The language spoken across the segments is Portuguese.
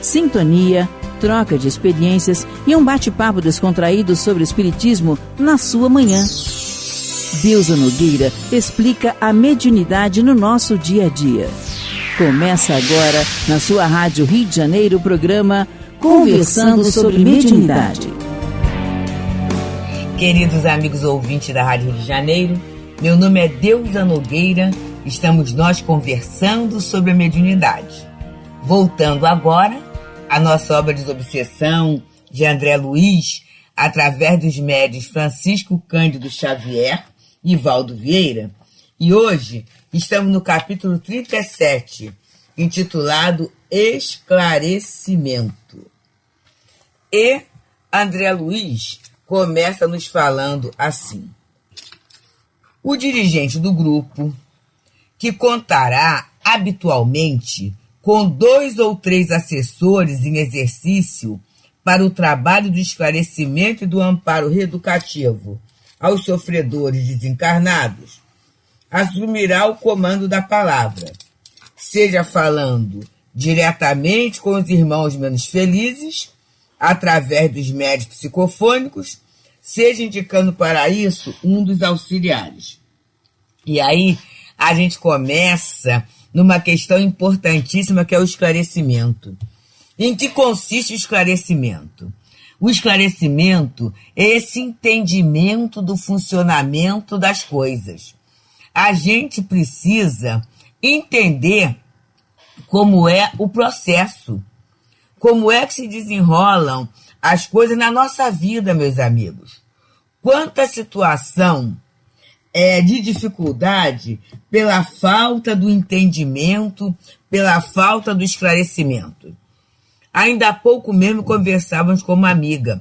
sintonia, troca de experiências e um bate-papo descontraído sobre o espiritismo na sua manhã. Deusa Nogueira explica a mediunidade no nosso dia a dia. Começa agora, na sua Rádio Rio de Janeiro, o programa Conversando sobre Mediunidade. Queridos amigos ouvintes da Rádio Rio de Janeiro, meu nome é Deusa Nogueira, estamos nós conversando sobre a mediunidade. Voltando agora à nossa obra Desobsessão, de André Luiz, através dos médiuns Francisco Cândido Xavier e Valdo Vieira, e hoje estamos no capítulo 37, intitulado Esclarecimento. E André Luiz começa nos falando assim: o dirigente do grupo, que contará habitualmente com 2 ou 3 assessores em exercício para o trabalho do esclarecimento e do amparo reeducativo aos sofredores desencarnados, assumirá o comando da palavra, seja falando diretamente com os irmãos menos felizes, através dos médios psicofônicos, seja indicando para isso um dos auxiliares. E aí a gente começa numa questão importantíssima, que é o esclarecimento. Em que consiste o esclarecimento? O esclarecimento é esse entendimento do funcionamento das coisas. A gente precisa entender como é o processo, como é que se desenrolam as coisas na nossa vida, meus amigos. Quanta situação de dificuldade pela falta do entendimento, pela falta do esclarecimento. Ainda há pouco mesmo conversávamos com uma amiga,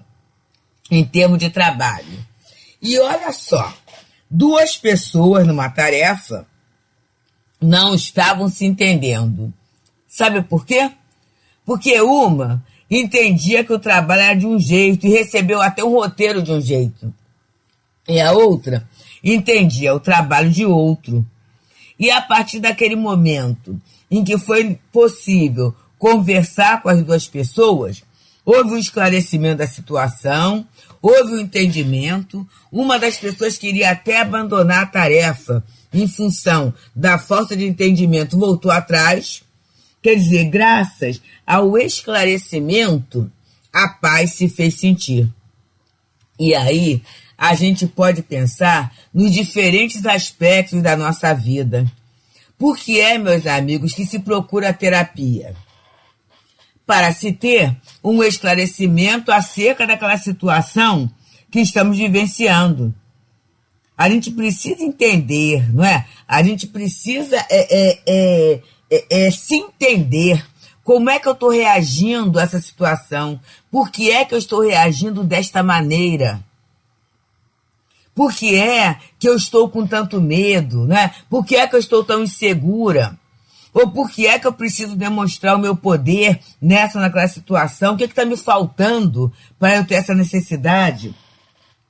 em termos de trabalho. E olha só, 2 pessoas numa tarefa não estavam se entendendo. Sabe por quê? Porque uma entendia que o trabalho era de um jeito e recebeu até um roteiro de um jeito. E a outra entendia o trabalho de outro. E a partir daquele momento em que foi possível conversar com as 2 pessoas, houve um esclarecimento da situação, houve um entendimento. Uma das pessoas queria até abandonar a tarefa em função da falta de entendimento, voltou atrás. Quer dizer, graças ao esclarecimento, a paz se fez sentir. E aí a gente pode pensar nos diferentes aspectos da nossa vida. Por que é, meus amigos, que se procura terapia? Para se ter um esclarecimento acerca daquela situação que estamos vivenciando. A gente precisa entender, não é? A gente precisa se entender. Como é que eu estou reagindo a essa situação? Por que é que eu estou reagindo desta maneira? Por que é que eu estou com tanto medo, né? Por que é que eu estou tão insegura? Ou por que é que eu preciso demonstrar o meu poder nessa ou naquela situação? O que está me faltando para eu ter essa necessidade?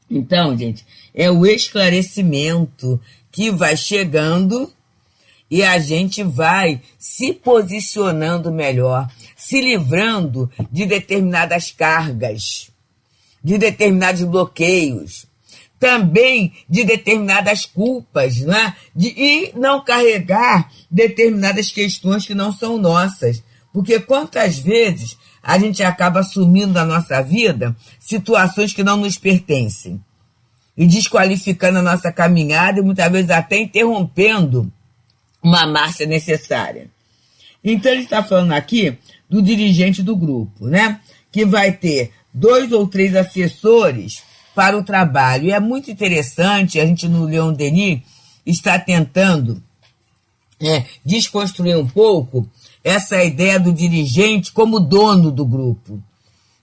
Então, gente, é o esclarecimento que vai chegando e a gente vai se posicionando melhor, se livrando de determinadas cargas, de determinados bloqueios, também de determinadas culpas, né? E não carregar determinadas questões que não são nossas. Porque quantas vezes a gente acaba assumindo na nossa vida situações que não nos pertencem e desqualificando a nossa caminhada e muitas vezes até interrompendo uma marcha necessária. Então ele está falando aqui do dirigente do grupo, né? Que vai ter 2 ou 3 assessores para o trabalho. E é muito interessante, a gente no Leon Denis está tentando desconstruir um pouco essa ideia do dirigente como dono do grupo.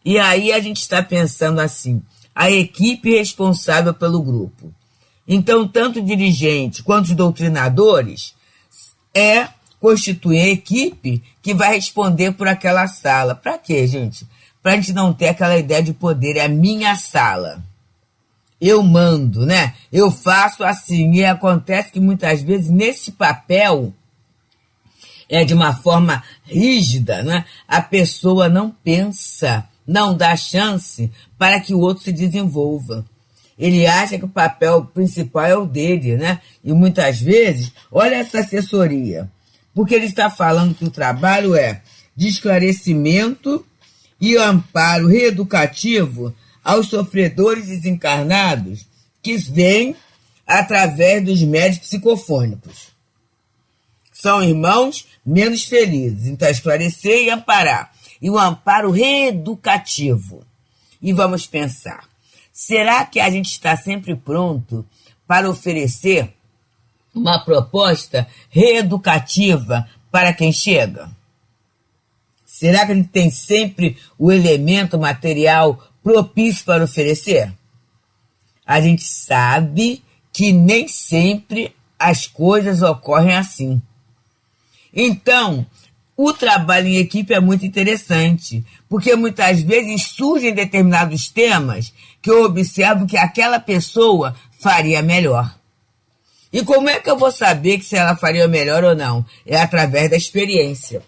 E aí a gente está pensando assim, a equipe responsável pelo grupo. Então, tanto o dirigente quanto os doutrinadores constituem a equipe que vai responder por aquela sala. Para quê, gente? Para a gente não ter aquela ideia de poder, é a minha sala. Eu mando, né? Eu faço assim. E acontece que muitas vezes nesse papel de uma forma rígida, né? A pessoa não pensa, não dá chance para que o outro se desenvolva. Ele acha que o papel principal é o dele, né? E muitas vezes, olha essa assessoria, porque ele está falando que o trabalho é de esclarecimento e amparo reeducativo aos sofredores desencarnados que vêm através dos médios psicofônicos. São irmãos menos felizes. Então, esclarecer e amparar. E o amparo reeducativo. E vamos pensar, será que a gente está sempre pronto para oferecer uma proposta reeducativa para quem chega? Será que a gente tem sempre o elemento material propício para oferecer? A gente sabe que nem sempre as coisas ocorrem assim. Então, o trabalho em equipe é muito interessante, porque muitas vezes surgem determinados temas que eu observo que aquela pessoa faria melhor. E como é que eu vou saber que se ela faria melhor ou não? É através da experiência.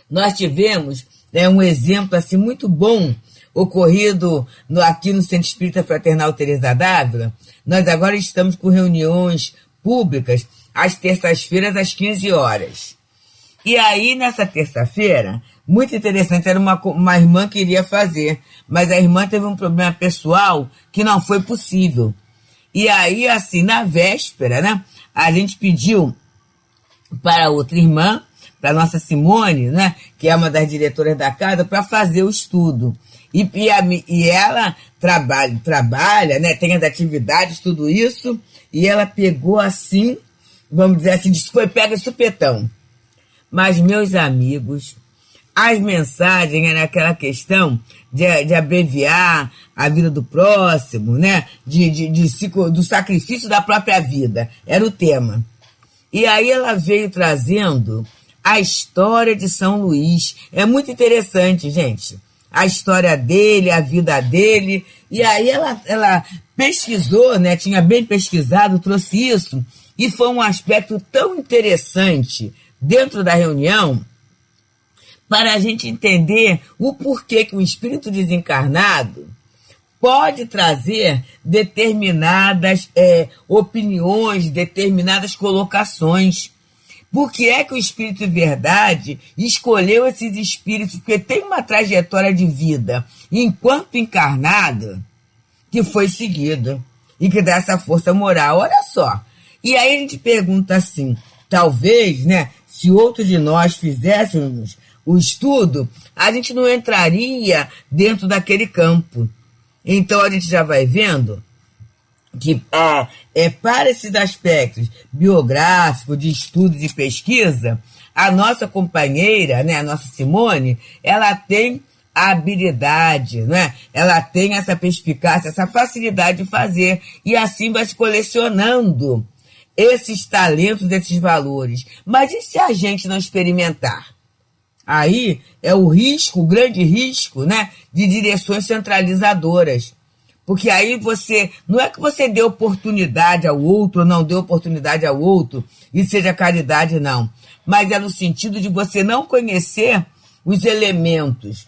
Nós tivemos um exemplo assim, muito bom ocorrido aqui no Centro Espírita Fraternal Teresa d'Ávila. Nós agora estamos com reuniões públicas às terças-feiras, às 15 horas. E aí, nessa terça-feira, muito interessante, era uma irmã que iria fazer, mas a irmã teve um problema pessoal que não foi possível. E aí, assim, na véspera, né, a gente pediu para outra irmã, para a nossa Simone, né, que é uma das diretoras da casa, para fazer o estudo. E ela trabalha, né, tem as atividades, tudo isso, e ela pegou assim, vamos dizer assim, foi pega supetão. Mas, meus amigos, as mensagens eram aquela questão de abreviar a vida do próximo, né? Do sacrifício da própria vida. Era o tema. E aí ela veio trazendo a história de São Luís. É muito interessante, gente. A história dele, a vida dele. E aí ela pesquisou, né? Tinha bem pesquisado, trouxe isso. E foi um aspecto tão interessante dentro da reunião, para a gente entender o porquê que o espírito desencarnado pode trazer determinadas opiniões, determinadas colocações. Por que é que o espírito de verdade escolheu esses espíritos? Porque tem uma trajetória de vida, enquanto encarnado, que foi seguida e que dá essa força moral. Olha só. E aí a gente pergunta assim, talvez, né, se outro de nós fizéssemos o estudo, a gente não entraria dentro daquele campo. Então a gente já vai vendo que para esses aspectos biográficos, de estudos e pesquisa, a nossa companheira, né, a nossa Simone, ela tem a habilidade, né? Ela tem essa perspicácia, essa facilidade de fazer, e assim vai se colecionando esses talentos, esses valores. Mas e se a gente não experimentar? Aí é o risco, o grande risco, né, de direções centralizadoras. Porque aí não é que você dê oportunidade ao outro ou não dê oportunidade ao outro, e seja caridade, não. Mas é no sentido de você não conhecer os elementos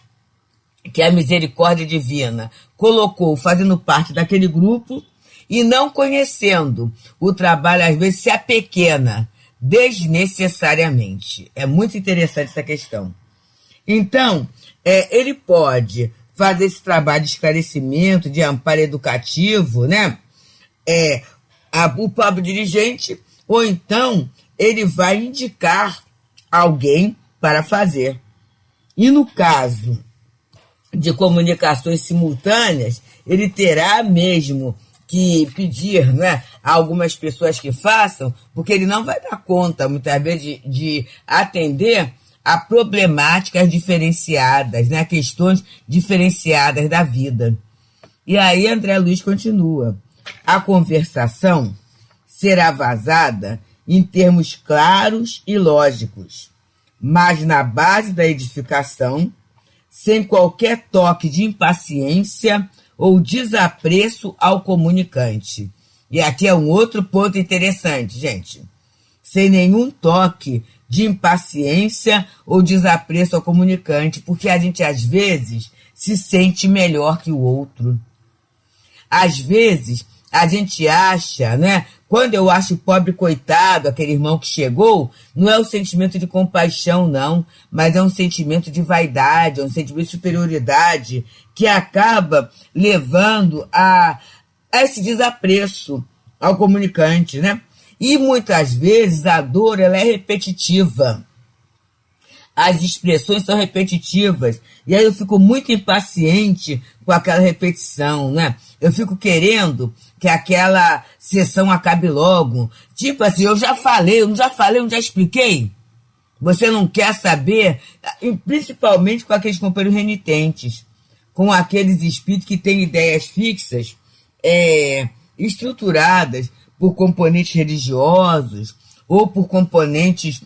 que a misericórdia divina colocou fazendo parte daquele grupo, e não conhecendo o trabalho, às vezes, se apequena desnecessariamente. É muito interessante essa questão. Então, ele pode fazer esse trabalho de esclarecimento, de amparo educativo, né? O próprio dirigente, ou então ele vai indicar alguém para fazer. E no caso de comunicações simultâneas, ele terá mesmo que pedir, né, a algumas pessoas que façam, porque ele não vai dar conta, muitas vezes, de atender a problemáticas diferenciadas, né, questões diferenciadas da vida. E aí André Luiz continua. A conversação será vazada em termos claros e lógicos, mas na base da edificação, sem qualquer toque de impaciência ou desapreço ao comunicante. E aqui é um outro ponto interessante, gente. Sem nenhum toque de impaciência ou desapreço ao comunicante, porque a gente, às vezes, se sente melhor que o outro. Às vezes, a gente acha, né? Quando eu acho o pobre coitado, aquele irmão que chegou, não é um sentimento de compaixão, não, mas é um sentimento de vaidade, é um sentimento de superioridade que acaba levando a esse desapreço ao comunicante, né? E muitas vezes a dor ela é repetitiva. As expressões são repetitivas. E aí eu fico muito impaciente com aquela repetição, né? Eu fico querendo que aquela sessão acabe logo. Tipo assim, eu não já expliquei? Você não quer saber? E principalmente com aqueles companheiros renitentes, com aqueles espíritos que têm ideias fixas, estruturadas por componentes religiosos ou por componentes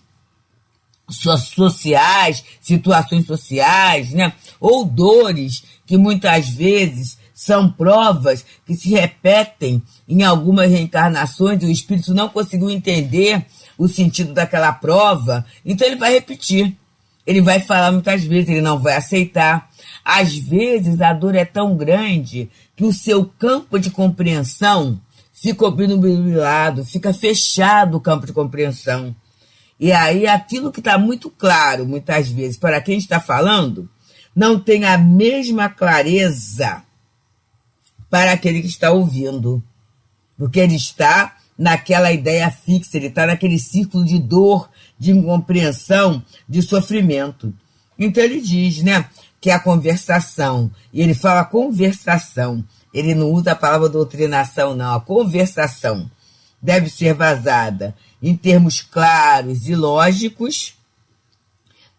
sociais, situações sociais, né? Ou dores que muitas vezes são provas que se repetem em algumas reencarnações e o espírito não conseguiu entender o sentido daquela prova, então ele vai repetir. Ele vai falar muitas vezes, ele não vai aceitar. Às vezes a dor é tão grande que o seu campo de compreensão fica obnubilado, fica fechado o campo de compreensão. E aí aquilo que está muito claro, muitas vezes, para quem está falando, não tem a mesma clareza para aquele que está ouvindo. Porque ele está naquela ideia fixa, ele está naquele círculo de dor, de incompreensão, de sofrimento. Então ele diz, né, que a conversação, e ele fala conversação, ele não usa a palavra doutrinação, não, a conversação deve ser vazada em termos claros e lógicos,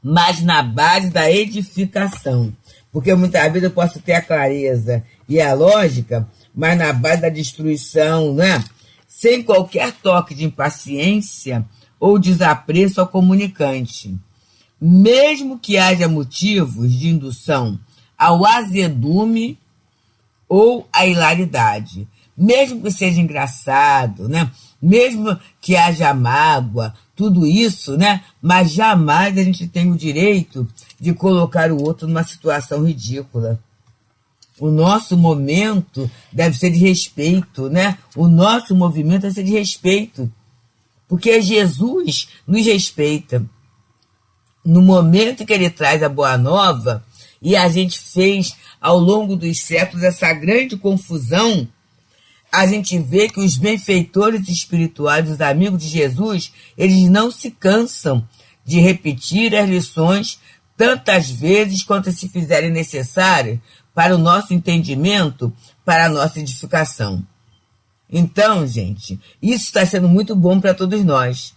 mas na base da edificação. Porque muitas vezes eu posso ter a clareza e a lógica, mas na base da destruição, né? Sem qualquer toque de impaciência ou desapreço ao comunicante. Mesmo que haja motivos de indução ao azedume ou à hilaridade. Mesmo que seja engraçado, né? Mesmo que haja mágoa, tudo isso, né? Mas jamais a gente tem o direito de colocar o outro numa situação ridícula. O nosso momento deve ser de respeito, né? O nosso movimento deve ser de respeito. Porque Jesus nos respeita. No momento que ele traz a Boa Nova, e a gente fez, ao longo dos séculos, essa grande confusão, a gente vê que os benfeitores espirituais, os amigos de Jesus, eles não se cansam de repetir as lições tantas vezes quanto se fizerem necessárias para o nosso entendimento, para a nossa edificação. Então, gente, isso está sendo muito bom para todos nós.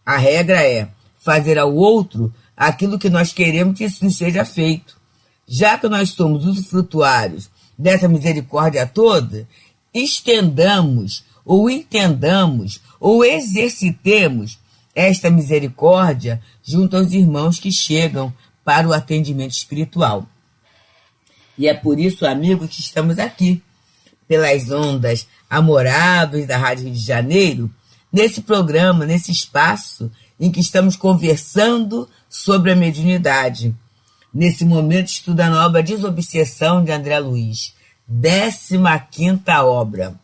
A regra é fazer ao outro aquilo que nós queremos que isso seja feito. Já que nós somos usufrutuários dessa misericórdia toda, estendamos, ou entendamos, ou exercitemos esta misericórdia junto aos irmãos que chegam para o atendimento espiritual. E é por isso, amigos, que estamos aqui, pelas ondas amoráveis da Rádio Rio de Janeiro, nesse programa, nesse espaço em que estamos conversando sobre a mediunidade, nesse momento estudando a obra Desobsessão de André Luiz, 15ª obra,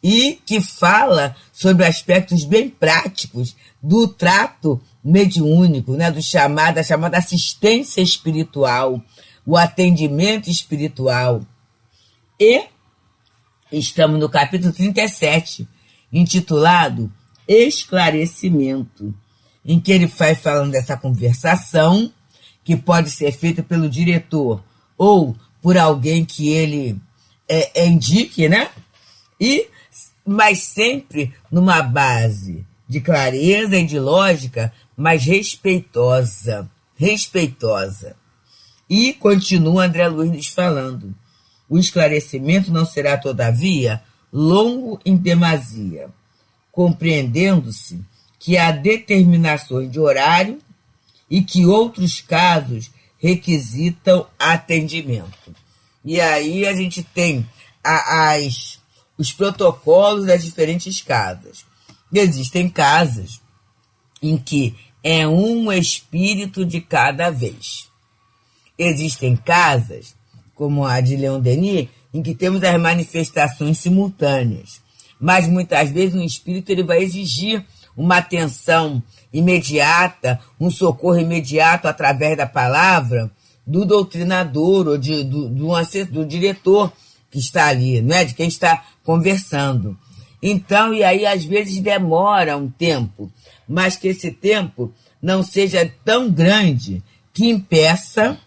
e que fala sobre aspectos bem práticos do trato mediúnico, né, da chamada assistência espiritual, o atendimento espiritual. E estamos no capítulo 37, intitulado Esclarecimento, em que ele vai falando dessa conversação, que pode ser feita pelo diretor ou por alguém que ele indique, né? Mas sempre numa base de clareza e de lógica, mas respeitosa. E continua André Luiz nos falando. O esclarecimento não será, todavia, longo em demasia, compreendendo-se que há determinações de horário e que outros casos requisitam atendimento. E aí a gente tem os protocolos das diferentes casas. Existem casas em que é um espírito de cada vez. Existem casas, como a de Leon Denis, em que temos as manifestações simultâneas. Mas muitas vezes um espírito ele vai exigir uma atenção imediata, um socorro imediato através da palavra do doutrinador ou do diretor que está ali, não é? De quem está conversando. Então, e aí às vezes demora um tempo, mas que esse tempo não seja tão grande que impeça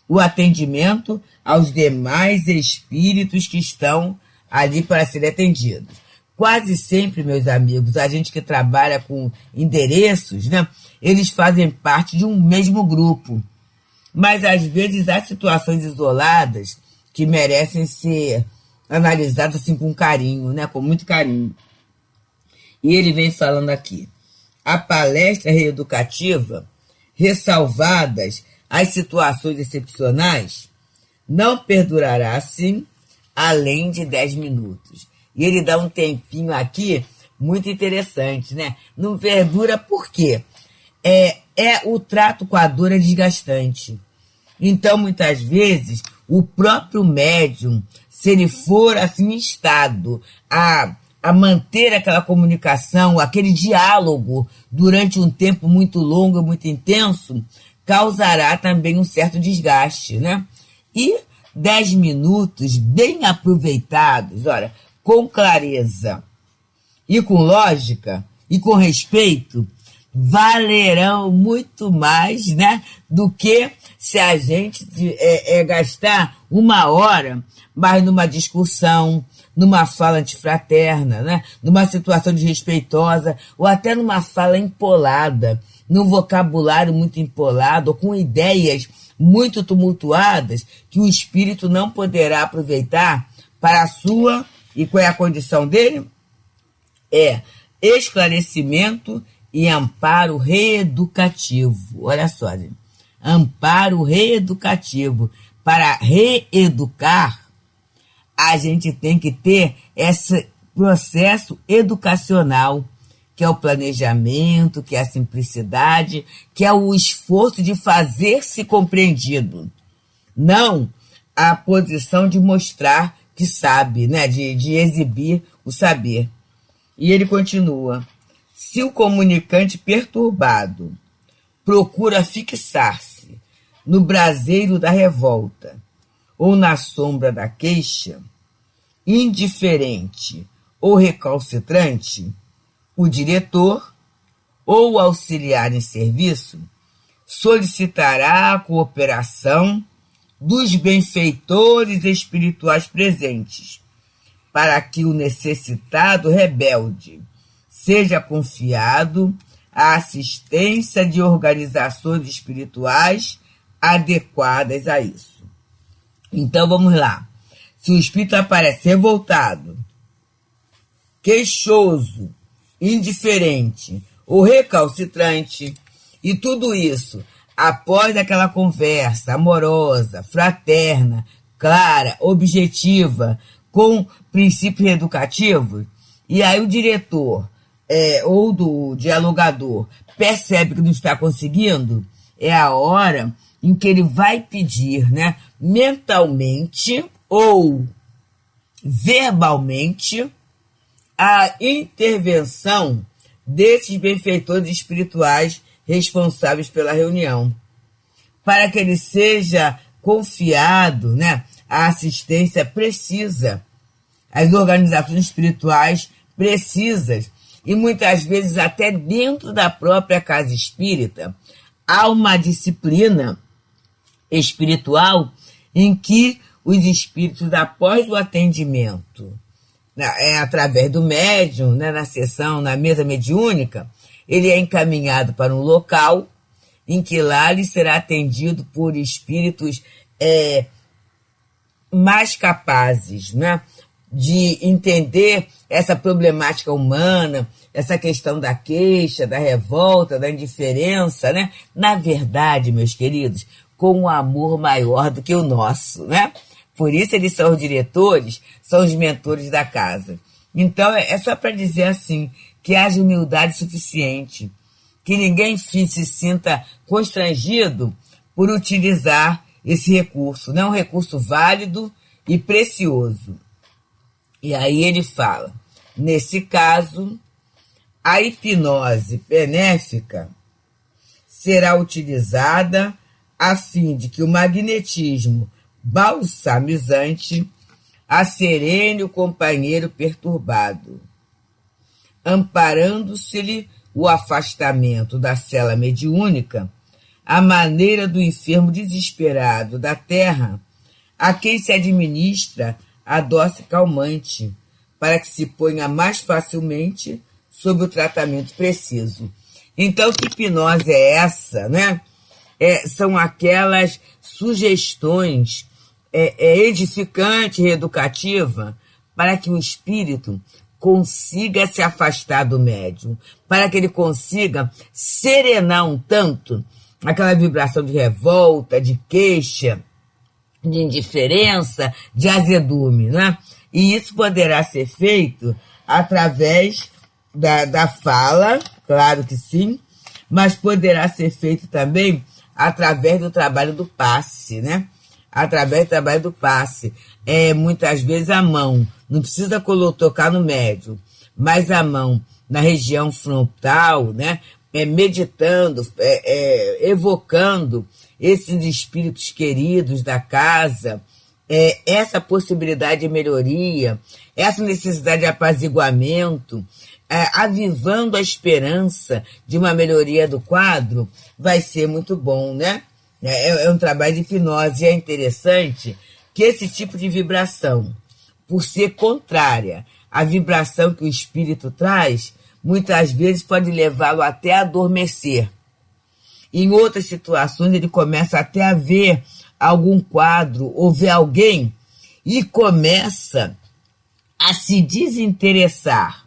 o atendimento aos demais espíritos que estão ali para serem atendidos. Quase sempre, meus amigos, a gente que trabalha com endereços, né, eles fazem parte de um mesmo grupo. Mas, às vezes, há situações isoladas que merecem ser analisadas assim, com carinho, né, com muito carinho. E ele vem falando aqui. A palestra reeducativa, ressalvadas as situações excepcionais, não perdurará, assim, além de 10 minutos. E ele dá um tempinho aqui muito interessante, né? Não perdura por quê? O trato com a dor é desgastante. Então, muitas vezes, o próprio médium, se ele for assim em estado a manter aquela comunicação, aquele diálogo durante um tempo muito longo, muito intenso, causará também um certo desgaste, né? E 10 minutos bem aproveitados, olha, com clareza e com lógica e com respeito, valerão muito mais, né, do que se a gente gastar 1 hora, mas numa discussão, numa fala antifraterna, né, numa situação desrespeitosa, ou até numa fala empolada, num vocabulário muito empolado, ou com ideias muito tumultuadas, que o espírito não poderá aproveitar para a sua. E qual é a condição dele? É esclarecimento e amparo reeducativo. Olha só, gente. Amparo reeducativo. Para reeducar, a gente tem que ter esse processo educacional, que é o planejamento, que é a simplicidade, que é o esforço de fazer-se compreendido. Não a posição de mostrar que sabe, né, de exibir o saber. E ele continua. Se o comunicante perturbado procura fixar-se no braseiro da revolta ou na sombra da queixa, indiferente ou recalcitrante, o diretor ou o auxiliar em serviço solicitará a cooperação dos benfeitores espirituais presentes, para que o necessitado rebelde seja confiado à assistência de organizações espirituais adequadas a isso. Então, vamos lá. Se o espírito aparece revoltado, queixoso, indiferente ou recalcitrante, e tudo isso após aquela conversa amorosa, fraterna, clara, objetiva, com princípios educativos, e aí o diretor ou do dialogador percebe que não está conseguindo, é a hora em que ele vai pedir, né, mentalmente ou verbalmente a intervenção desses benfeitores espirituais responsáveis pela reunião, para que ele seja confiado, né, a assistência precisa, as organizações espirituais precisas, e muitas vezes até dentro da própria casa espírita, há uma disciplina espiritual em que os espíritos, após o atendimento, através do médium, né, na sessão, na mesa mediúnica, ele é encaminhado para um local em que lá ele será atendido por espíritos mais capazes, né, de entender essa problemática humana, essa questão da queixa, da revolta, da indiferença, né? Na verdade, meus queridos, com um amor maior do que o nosso, né? Por isso eles são os diretores, são os mentores da casa. Então, é só para dizer assim, que haja humildade suficiente, que ninguém se sinta constrangido por utilizar esse recurso, né? Um recurso válido e precioso. E aí ele fala, nesse caso, a hipnose benéfica será utilizada a fim de que o magnetismo balsamizante acerene o companheiro perturbado, amparando-se-lhe o afastamento da cela mediúnica, à maneira do enfermo desesperado da terra, a quem se administra a dose calmante, para que se ponha mais facilmente sob o tratamento preciso. Então, que hipnose é essa, né? São aquelas sugestões edificante, reeducativa, para que o espírito consiga se afastar do médium, para que ele consiga serenar um tanto aquela vibração de revolta, de queixa, de indiferença, de azedume, né? E isso poderá ser feito através da fala, claro que sim, mas poderá ser feito também através do trabalho do passe, né? Através do trabalho do passe. Muitas vezes a mão, não precisa tocar no médium, mas a mão na região frontal, né? Meditando, evocando esses espíritos queridos da casa, essa possibilidade de melhoria, essa necessidade de apaziguamento, avivando a esperança de uma melhoria do quadro, vai ser muito bom, né? É um trabalho de hipnose e é interessante que esse tipo de vibração, por ser contrária à vibração que o espírito traz, muitas vezes pode levá-lo até a adormecer. Em outras situações, ele começa até a ver algum quadro ou ver alguém e começa a se desinteressar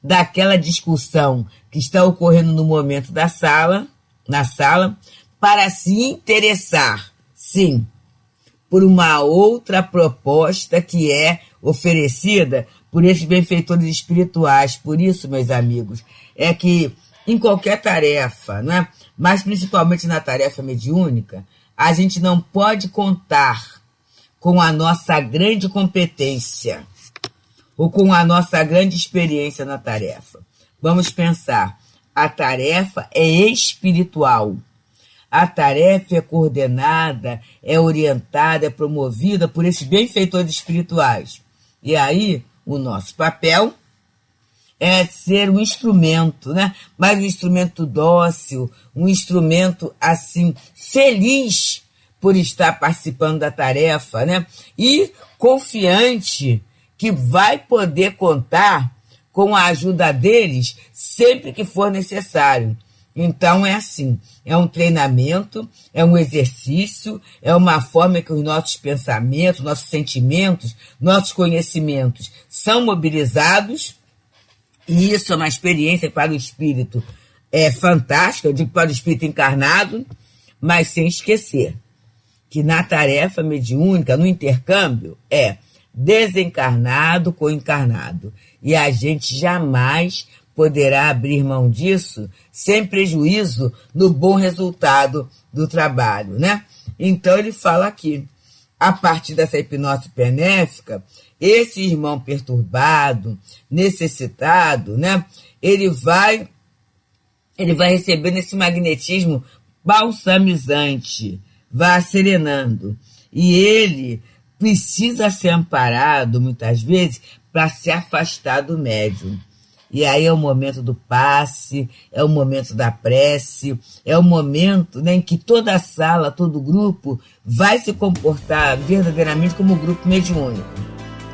daquela discussão que está ocorrendo no momento na sala, para se interessar, sim, por uma outra proposta que é oferecida por esses benfeitores espirituais. Por isso, meus amigos, é que em qualquer tarefa, né, mas principalmente na tarefa mediúnica, a gente não pode contar com a nossa grande competência ou com a nossa grande experiência na tarefa. Vamos pensar, a tarefa é espiritual. A tarefa é coordenada, é orientada, é promovida por esses benfeitores espirituais. E aí, o nosso papel é ser um instrumento, né? Mas um instrumento dócil, um instrumento, assim, feliz por estar participando da tarefa, né? E confiante que vai poder contar com a ajuda deles sempre que for necessário. Então, é assim, é um treinamento, é um exercício, é uma forma que os nossos pensamentos, nossos sentimentos, nossos conhecimentos são mobilizados, e isso é uma experiência para o espírito fantástica, eu digo para o espírito encarnado, mas sem esquecer que na tarefa mediúnica, no intercâmbio, é desencarnado com encarnado, e a gente jamais poderá abrir mão disso sem prejuízo no bom resultado do trabalho, né? Então ele fala aqui, a partir dessa hipnose benéfica, esse irmão perturbado, necessitado, né? Ele vai recebendo esse magnetismo balsamizante, vai serenando, e ele precisa ser amparado muitas vezes para se afastar do médium. E aí é o momento do passe, é o momento da prece, é o momento, né, em que toda a sala, todo o grupo vai se comportar verdadeiramente como um grupo mediúnico,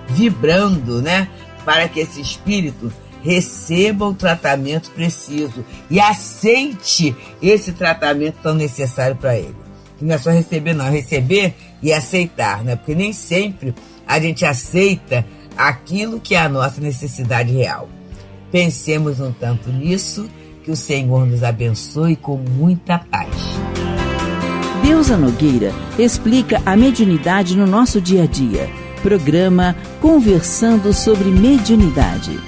vibrando, né, para que esse espírito receba o tratamento preciso e aceite esse tratamento tão necessário para ele. Que não é só receber, não, é receber e aceitar, né? Porque nem sempre a gente aceita aquilo que é a nossa necessidade real. Pensemos um tanto nisso, que o Senhor nos abençoe com muita paz. Deusa Nogueira explica a mediunidade no nosso dia a dia. Programa Conversando sobre Mediunidade.